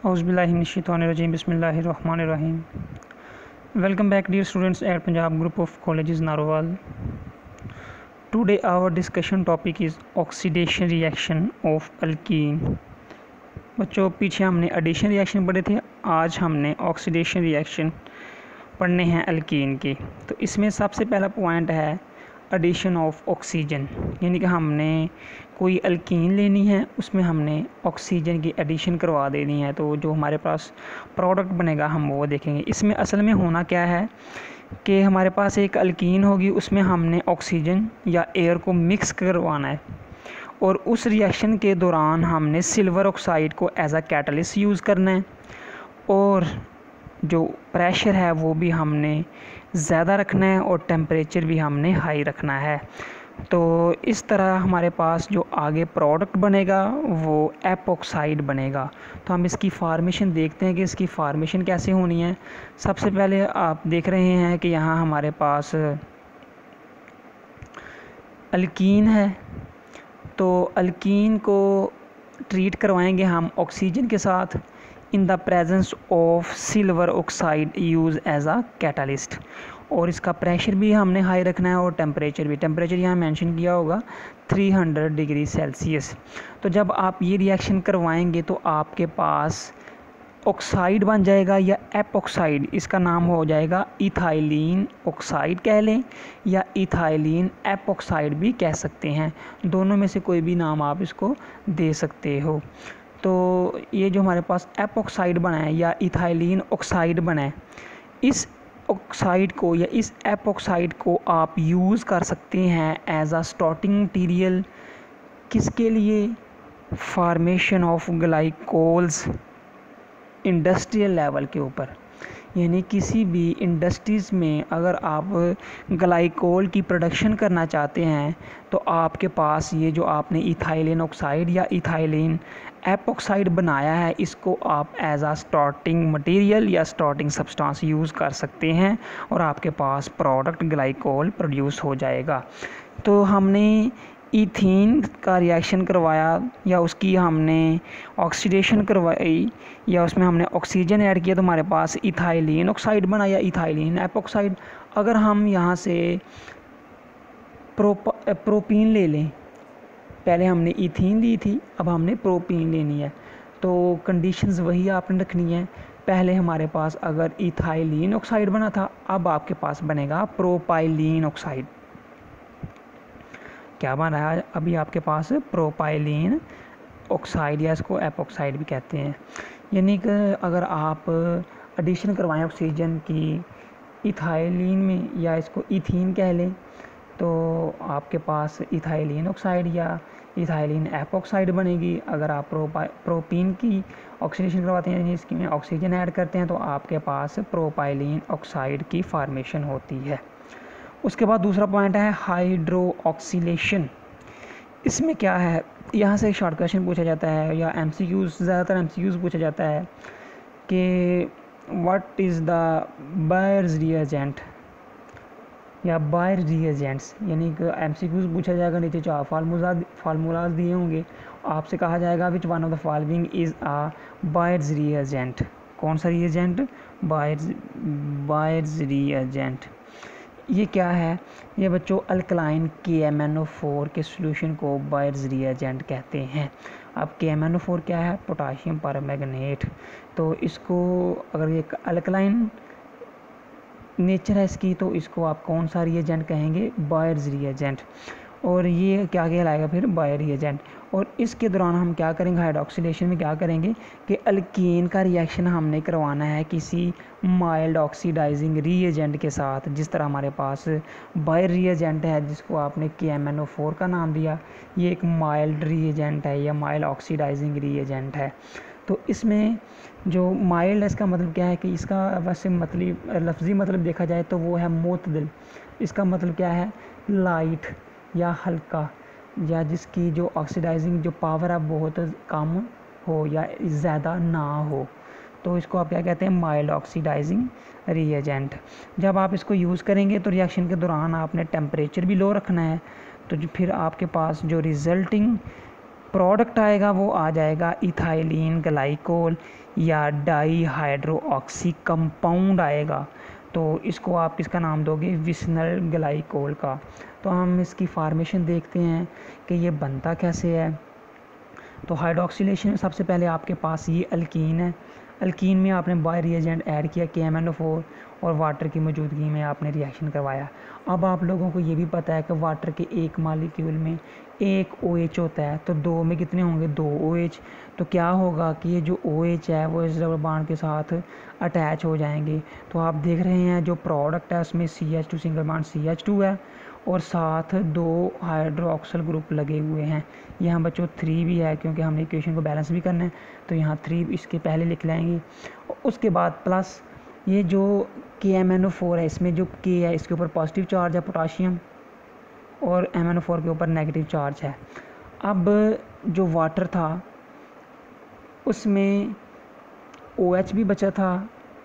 औज़ुबिल्लाहिमिनश्शैतानिर्रजीम बिस्मिल्लाहिर्रहमानिर्रहीम। Welcome back dear students at Punjab Group of Colleges Narowal. Today our discussion topic is oxidation reaction of alkene। बच्चों पीछे हमने addition reaction पढ़े थे, आज हमने ऑक्सीडेशन रिएक्शन पढ़ने हैं अल्कीन के। तो इसमें सबसे पहला पॉइंट है एडिशन ऑफ ऑक्सीजन, यानी कि हमने कोई अल्कीन लेनी है, उसमें हमने ऑक्सीजन की एडिशन करवा देनी है। तो जो हमारे पास प्रोडक्ट बनेगा हम वो देखेंगे। इसमें असल में होना क्या है कि हमारे पास एक अल्कीन होगी, उसमें हमने ऑक्सीजन या एयर को मिक्स करवाना है और उस रिएक्शन के दौरान हमने सिल्वर ऑक्साइड को एज अ कैटलिस्ट यूज़ करना है और जो प्रेशर है वो भी हमने ज़्यादा रखना है और टेम्परेचर भी हमने हाई रखना है। तो इस तरह हमारे पास जो आगे प्रोडक्ट बनेगा वो एपॉक्साइड बनेगा। तो हम इसकी फार्मेशन देखते हैं कि इसकी फार्मेशन कैसे होनी है। सबसे पहले आप देख रहे हैं कि यहाँ हमारे पास अल्कीन है, तो अल्कीन को ट्रीट करवाएंगे हम ऑक्सीजन के साथ in the presence of silver oxide use as a catalyst. और इसका प्रेशर भी हमने हाई रखना है और टेम्परेचर भी। टेम्परेचर यहाँ मेंशन किया होगा 300 डिग्री सेल्सियस। तो जब आप ये रिएक्शन करवाएंगे तो आपके पास ऑक्साइड बन जाएगा या एपॉक्साइड, इसका नाम हो जाएगा इथाइलिन ऑक्साइड कह लें या इथाइलिन एपॉक्साइड भी कह सकते हैं। दोनों में से कोई भी नाम आप इसको दे सकते हो। तो ये जो हमारे पास एपॉक्साइड बना है या इथाइलिन ऑक्साइड बना है, इस ऑक्साइड को या इस एपॉक्साइड को आप यूज़ कर सकते हैं एज अ स्टार्टिंग मटीरियल। किसके लिए? Formation of glycols industrial level के ऊपर, यानी किसी भी इंडस्ट्रीज़ में अगर आप ग्लाइकोल की प्रोडक्शन करना चाहते हैं तो आपके पास ये जो आपने इथाइलिन ऑक्साइड या इथाइलिन एपॉक्साइड बनाया है, इसको आप एज आ स्टार्टिंग मटेरियल या स्टार्टिंग सब्सटेंस यूज़ कर सकते हैं और आपके पास प्रोडक्ट ग्लाइकोल प्रोड्यूस हो जाएगा। तो हमने इथीन का रिएक्शन करवाया या उसकी हमने ऑक्सीडेशन करवाई या उसमें हमने ऑक्सीजन ऐड किया तो हमारे पास इथाइलिन ऑक्साइड बना या इथाइलिन एपॉक्साइड। अगर हम यहाँ से प्रोपीन ले लें, पहले हमने इथीन ली थी, अब हमने प्रोपीन लेनी है, तो कंडीशंस वही आपने रखनी है। पहले हमारे पास अगर इथाइलिन ऑक्साइड बना था, अब आपके पास बनेगा प्रोपाइलिन ऑक्साइड। क्या बन रहा है? अभी आपके पास प्रोपाइलिन ऑक्साइड या इसको एपॉक्साइड भी कहते हैं। यानी कि अगर आप एडिशन करवाएं ऑक्सीजन की इथाइलिन में या इसको इथीन कह लें तो आपके पास इथाइलिन ऑक्साइड या इथाइलिन एपॉक्साइड बनेगी। अगर आप प्रोपीन की ऑक्सीडेशन करवाते हैं, इसकी में ऑक्सीजन ऐड करते हैं, तो आपके पास प्रोपाइलिन ऑक्साइड की फार्मेशन होती है। उसके बाद दूसरा पॉइंट है हाइड्रो ऑक्सीलेशन। इसमें क्या है? यहाँ से शॉर्ट क्वेश्चन पूछा जाता है या एमसीक्यूज़, ज़्यादातर एमसीक्यूज़ पूछा जाता है कि what is the buyers reagent या बायर रिएजेंट्स, यानी कि एमसीक्यूज़ पूछा जाएगा। नीचे चार फार्मूलाज दिए होंगे, आपसे कहा जाएगा which one of the following is a Baeyer's reagent. कौन सा रिएजेंट? Buyers reagent. ये क्या है? ये बच्चों अल्कलाइन KMnO4 के सॉल्यूशन को बायर्स रिएजेंट कहते हैं। अब KMnO4 क्या है? Potassium permanganate. तो इसको अगर ये अल्कलाइन नेचर है इसकी, तो इसको आप कौन सा रिएजेंट कहेंगे? Baeyer's reagent. और ये क्या कहलाएगा फिर? Baeyer reagent. और इसके दौरान हम क्या करेंगे? हाइड्रोक्सिलेशन में क्या करेंगे कि अल्कीन का रिएक्शन हमने करवाना है किसी माइल्ड ऑक्सीडाइजिंग रिएजेंट के साथ। जिस तरह हमारे पास बायर रिएजेंट है जिसको आपने KMnO4 का नाम दिया, ये एक माइल्ड रिएजेंट है या माइल्ड ऑक्सीडाइजिंग रिएजेंट है। तो इसमें जो माइल्ड है इसका मतलब क्या है कि इसका वैसे मतलब लफ्ज़ी मतलब देखा जाए तो वो है मोतदिल। इसका मतलब क्या है? लाइट या हल्का, या जिसकी जो ऑक्सीडाइजिंग जो पावर है बहुत कम हो या ज़्यादा ना हो, तो इसको आप क्या कहते हैं? Mild oxidising reagent. जब आप इसको यूज़ करेंगे तो रिएक्शन के दौरान आपने टेम्परेचर भी लो रखना है, तो फिर आपके पास जो रिज़ल्टिंग प्रोडक्ट आएगा वो आ जाएगा इथाइलिन ग्लाइकोल या डाईहाइड्रोऑक्सी कंपाउंड आएगा। तो इसको आप किसका नाम दोगे, विसनल ग्लाइकोल का। तो हम इसकी फार्मेशन देखते हैं कि ये बनता कैसे है। तो हाइड्रोक्सिलेशन में सबसे पहले आपके पास ये अल्कीन है, अल्कीन में आपने बाय रिएजेंट ऐड किया KMnO4 और वाटर की मौजूदगी में आपने रिएक्शन करवाया। अब आप लोगों को ये भी पता है कि वाटर के एक मालिक्यूल में एक OH होता है, तो दो में कितने होंगे, 2 OH। तो क्या होगा कि ये जो OH है वो इस रबर बॉन्ड के साथ अटैच हो जाएंगे। तो आप देख रहे हैं जो प्रोडक्ट है उसमें CH2 सिंगल बॉन्ड CH2 है और साथ 2 हाइड्रोक्सिल ग्रुप लगे हुए हैं। यहाँ बच्चों 3 भी है क्योंकि हमने इक्वेशन को बैलेंस भी करना है, तो यहाँ 3 इसके पहले लिख लेंगे। उसके बाद प्लस ये जो KMnO4 है, इसमें जो K है इसके ऊपर पॉजिटिव चार्ज है पोटाशियम और MnO4 के ऊपर नेगेटिव चार्ज है। अब जो वाटर था उसमें OH भी बचा था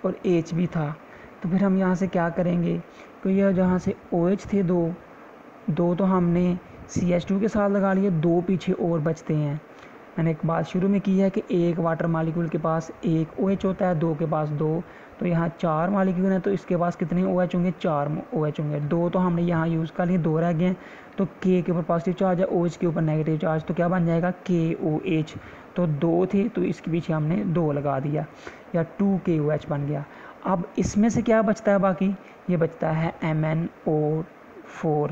और H भी था। तो फिर हम यहाँ से क्या करेंगे कि यह जहाँ से OH थे दो तो हमने CH2 के साथ लगा लिए, 2 पीछे और बचते हैं। मैंने एक बात शुरू में की है कि एक वाटर मालिक्यूल के पास एक OH होता है, 2 के पास 2, तो यहाँ 4 मालिक्यूल हैं तो इसके पास कितने OH होंगे, 4 OH होंगे। 2 तो हमने यहाँ यूज़ कर लिए, 2 रह गए हैं। तो K के ऊपर पॉजिटिव चार्ज है, OH के ऊपर नेगेटिव चार्ज, तो क्या बन जाएगा KOH। तो 2 थे तो इसके पीछे हमने 2 लगा दिया या 2KOH बन गया। अब इसमें से क्या बचता है, बाकी ये बचता है MnO4।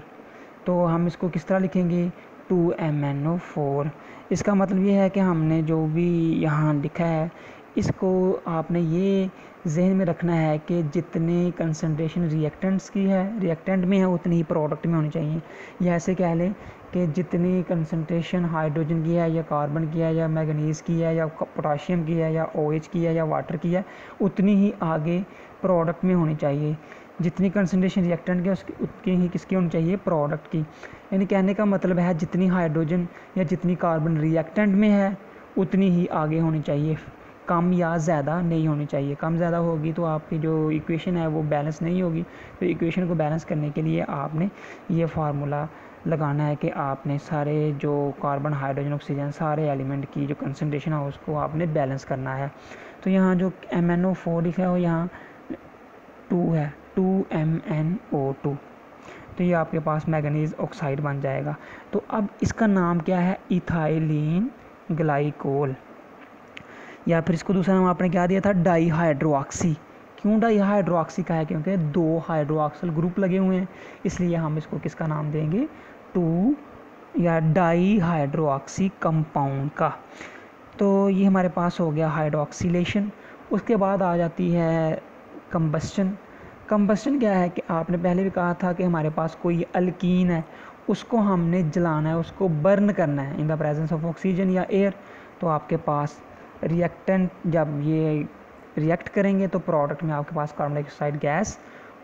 तो हम इसको किस तरह लिखेंगे, 2MnO4। इसका मतलब ये है कि हमने जो भी यहाँ लिखा है इसको आपने ये जहन में रखना है कि जितने कंसंट्रेशन रिएक्टेंट्स की है, रिएक्टेंट में है, उतनी ही प्रोडक्ट में होनी चाहिए। या ऐसे कह लें कि जितनी कंसंट्रेशन हाइड्रोजन की है या कार्बन की है या मैग्नीज की है या पोटाशियम की है या OH की है या वाटर की है, उतनी ही आगे प्रोडक्ट में होनी चाहिए। जितनी कंसंट्रेशन रिएक्टेंट की उसकी उतनी ही किसकी होनी चाहिए, प्रोडक्ट की। यानी कहने का मतलब है जितनी हाइड्रोजन या जितनी कार्बन रिएक्टेंट में है उतनी ही आगे होनी चाहिए, कम या ज़्यादा नहीं होनी चाहिए। कम ज़्यादा होगी तो आपकी जो इक्वेशन है वो बैलेंस नहीं होगी। तो इक्वेशन को बैलेंस करने के लिए आपने ये फार्मूला लगाना है कि आपने सारे जो कार्बन हाइड्रोजन ऑक्सीजन सारे एलिमेंट की जो कंसंट्रेशन है उसको आपने बैलेंस करना है। तो यहाँ जो MnO4 लिखा है वो यहाँ 2 है, 2MnO2। तो ये आपके पास मैंगनीज ऑक्साइड बन जाएगा। तो अब इसका नाम क्या है, इथाइलिन ग्लाइकोल, या फिर इसको दूसरा नाम आपने क्या दिया था, डाईहाइड्रोऑक्सी। क्यों डाईहाइड्रोऑक्सी का है, क्योंकि 2 हाइड्रोक्सिल ग्रुप लगे हुए हैं, इसलिए हम इसको किसका नाम देंगे, 2 या डाईहाइड्रोऑक्सी कंपाउंड का। तो ये हमारे पास हो गया हाइड्रोक्सिलेशन। उसके बाद आ जाती है कंबस्टन। कंबस्टन क्या है कि आपने पहले भी कहा था कि हमारे पास कोई अल्कीन है, उसको हमने जलाना है, उसको बर्न करना है इन द प्रेजेंस ऑफ ऑक्सीजन या एयर। तो आपके पास रिएक्टेंट जब ये रिएक्ट करेंगे तो प्रोडक्ट में आपके पास carbon dioxide gas,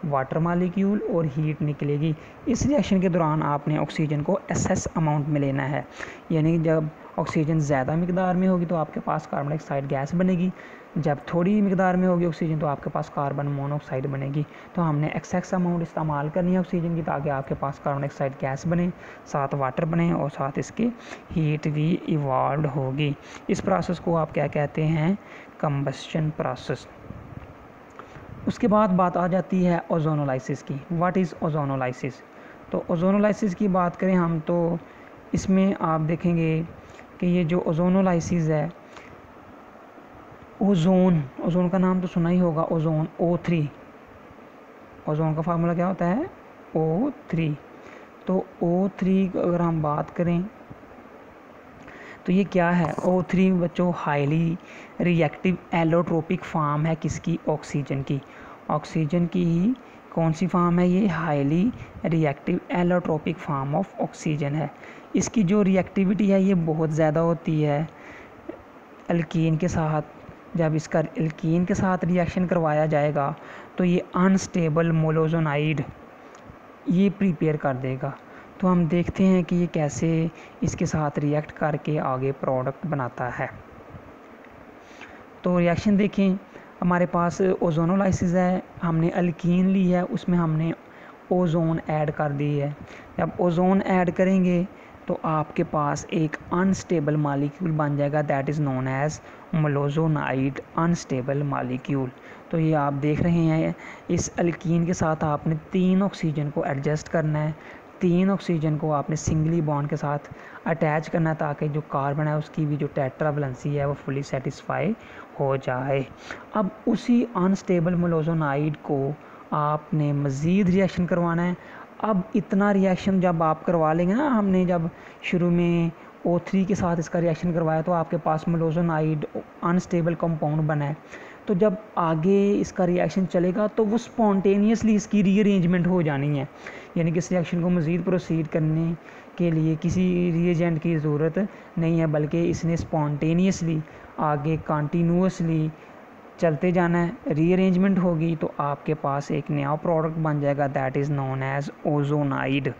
water molecule और हीट निकलेगी। इस रिएक्शन के दौरान आपने ऑक्सीजन को एसएस अमाउंट में लेना है, यानी जब ऑक्सीजन ज़्यादा मिकदार में होगी तो आपके पास कार्बन डाइऑक्साइड गैस बनेगी, जब थोड़ी मिकदार में होगी ऑक्सीजन तो आपके पास कार्बन मोनोऑक्साइड बनेगी। तो हमने एक्सेस अमाउंट इस्तेमाल करनी है ऑक्सीजन की, ताकि आपके पास कार्बन डाइऑक्साइड गैस बने, साथ वाटर बने और साथ इसके हीट भी इवॉल्व होगी। इस प्रोसेस को आप क्या कहते हैं, कंबस्शन प्रोसेस। उसके बाद बात आ जाती है ओजोनोलाइसिस की। What is ozonolysis. तो ओजोनोलाइसिस की बात करें हम तो इसमें आप देखेंगे कि ये जो ओजोनोलाइसिस है, ओजोन का नाम तो सुना ही होगा, ओजोन O3। ओजोन का फार्मूला क्या होता है, O3। तो O3 अगर हम बात करें तो ये क्या है, O3 बच्चों हाईली रिएक्टिव एलोट्रोपिक फार्म है किसकी, ऑक्सीजन की। ऑक्सीजन की ही कौन सी फार्म है, ये highly reactive allotropic form of oxygen है। इसकी जो रिएक्टिविटी है ये बहुत ज़्यादा होती है अल्कीन के साथ। जब इसका एल्कीन के साथ रिएक्शन करवाया जाएगा तो ये अनस्टेबल मोलोजोनाइड ये प्रिपेयर कर देगा। तो हम देखते हैं कि ये कैसे इसके साथ रिएक्ट करके आगे प्रोडक्ट बनाता है। तो रिएक्शन देखें, हमारे पास ओजोनोलाइसिस है, हमने अल्कीन ली है, उसमें हमने ओजोन ऐड कर दी है। जब ओजोन ऐड करेंगे तो आपके पास एक अनस्टेबल मालिक्यूल बन जाएगा, that is known as molozonide unstable molecule. तो ये आप देख रहे हैं, इस अल्कीन के साथ आपने 3 ऑक्सीजन को एडजस्ट करना है, 3 ऑक्सीजन को आपने सिंगली बॉन्ड के साथ अटैच करना है ताकि जो कार्बन है उसकी भी जो टेट्रा वैलेंसी है वो फुली सेटिस्फाई हो जाए। अब उसी अनस्टेबल मलोजोनाइड को आपने मज़ीद रिएक्शन करवाना है। अब इतना रिएक्शन जब आप करवा लेंगे ना, हमने जब शुरू में O3 के साथ इसका रिएक्शन करवाया तो आपके पास मलोजोनाइड अनस्टेबल कंपाउंड बना है। तो जब आगे इसका रिएक्शन चलेगा तो वो स्पॉन्टेनियसली इसकी रीअरेंजमेंट हो जानी है, यानी कि इस रिएक्शन को मज़ीद प्रोसीड करने के लिए किसी रिएजेंट की ज़रूरत नहीं है, बल्कि इसने स्पॉन्टेनियसली आगे कंटिन्यूसली चलते जाना है। रीअरेंजमेंट होगी तो आपके पास एक नया प्रोडक्ट बन जाएगा, that is known as ozonide.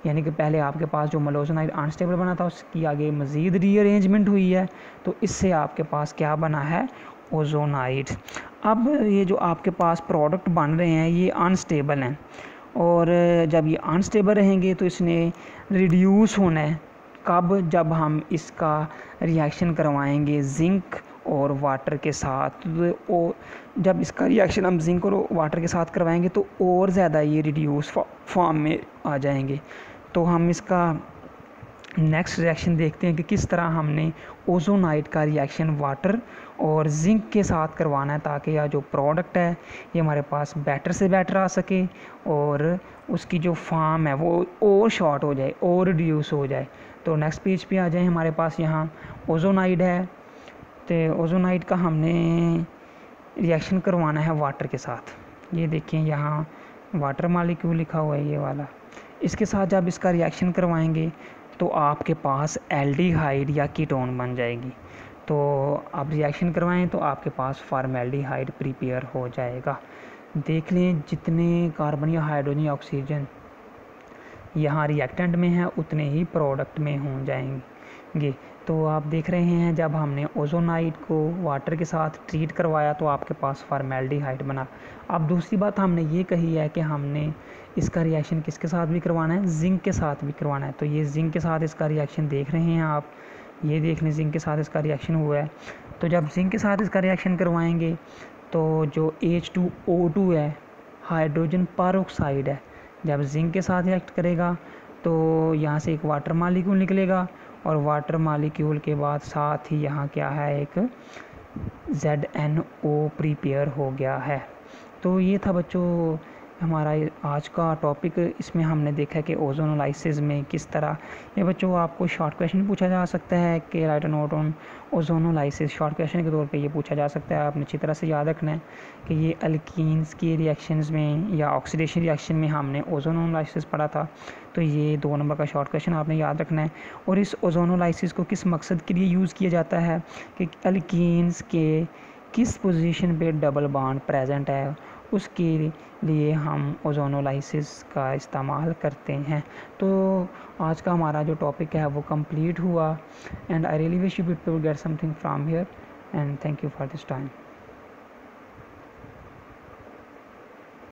यानी कि पहले आपके पास जो मलोजोनाइड अनस्टेबल बना था उसकी आगे मज़ीद रीअरेंजमेंट हुई है, तो इससे आपके पास क्या बना है, ओजोनाइड। अब ये जो आपके पास प्रोडक्ट बन रहे हैं ये अनस्टेबल हैं, और जब ये अनस्टेबल रहेंगे तो इसने रिड्यूस होना है। कब? जब हम इसका रिएक्शन करवाएंगे जिंक और वाटर के साथ। जब इसका रिएक्शन हम जिंक और वाटर के साथ करवाएंगे तो और ज़्यादा ये रिड्यूस फॉर्म में आ जाएंगे। तो हम इसका नेक्स्ट रिएक्शन देखते हैं कि किस तरह हमने ओजोनाइड का रिएक्शन वाटर और जिंक के साथ करवाना है ताकि यह जो प्रोडक्ट है ये हमारे पास बेटर से बेटर आ सके और उसकी जो फॉर्म है वो और शॉर्ट हो जाए और रिड्यूस हो जाए। तो नेक्स्ट पेज पे आ जाए, हमारे पास यहाँ ओजोनाइड है, तो ओजोनाइड का हमने रिएक्शन करवाना है वाटर के साथ। ये देखिए यहाँ वाटर मॉलिक्यूल लिखा हुआ है ये वाला। इसके साथ जब इसका रिएक्शन करवाएंगे तो आपके पास एल्डिहाइड या कीटोन बन जाएगी। तो आप रिएक्शन करवाएं तो आपके पास फॉर्मेल्डिहाइड प्रिपेयर हो जाएगा। देख लें जितने कार्बन या हाइड्रोजन या ऑक्सीजन यहाँ रिएक्टेंट में है उतने ही प्रोडक्ट में हो जाएंगे। तो आप देख रहे हैं जब हमने ओजोनाइड को वाटर के साथ ट्रीट करवाया तो आपके पास फॉर्मेल्डिहाइड बना। अब दूसरी बात हमने ये कही है कि हमने इसका रिएक्शन किसके साथ भी करवाना है, जिंक के साथ भी करवाना है। तो ये जिंक के साथ इसका रिएक्शन देख रहे हैं आप, ये देख लें जिंक के साथ इसका रिएक्शन हुआ है। तो जब जिंक के साथ इसका रिएक्शन करवाएंगे तो जो H2O2 है, हाइड्रोजन परऑक्साइड है, जब जिंक के साथ रिएक्ट करेगा तो यहाँ से एक वाटर मॉलिक्यूल निकलेगा और वाटर मॉलिक्यूल के बाद साथ ही यहाँ क्या है, एक ZNO प्रिपेयर हो गया है। तो ये था बच्चों हमारा आज का टॉपिक। इसमें हमने देखा कि ओजोनोलाइसिस में किस तरह, ये बच्चों आपको शॉर्ट क्वेश्चन पूछा जा सकता है कि right a note on ozonolysis, short question के तौर पे ये पूछा जा सकता है। आपने अच्छी तरह से याद रखना है कि ये अल्कीन्स के रिएक्शंस में या ऑक्सीडेशन रिएक्शन में हमने ओजोनोलाइसिस पढ़ा था, तो ये 2 नंबर का शॉर्ट क्वेश्चन आपने याद रखना है। और इस ओजोनोलाइसिस को किस मकसद के लिए यूज़ किया जाता है कि अल्कीन्स के किस पोजीशन पे डबल बॉन्ड प्रेजेंट है उसके लिए हम ओजोनोलाइसिस का इस्तेमाल करते हैं। तो आज का हमारा जो टॉपिक है वो कंप्लीट हुआ, and I really wish you people get something from here, and thank you for this time.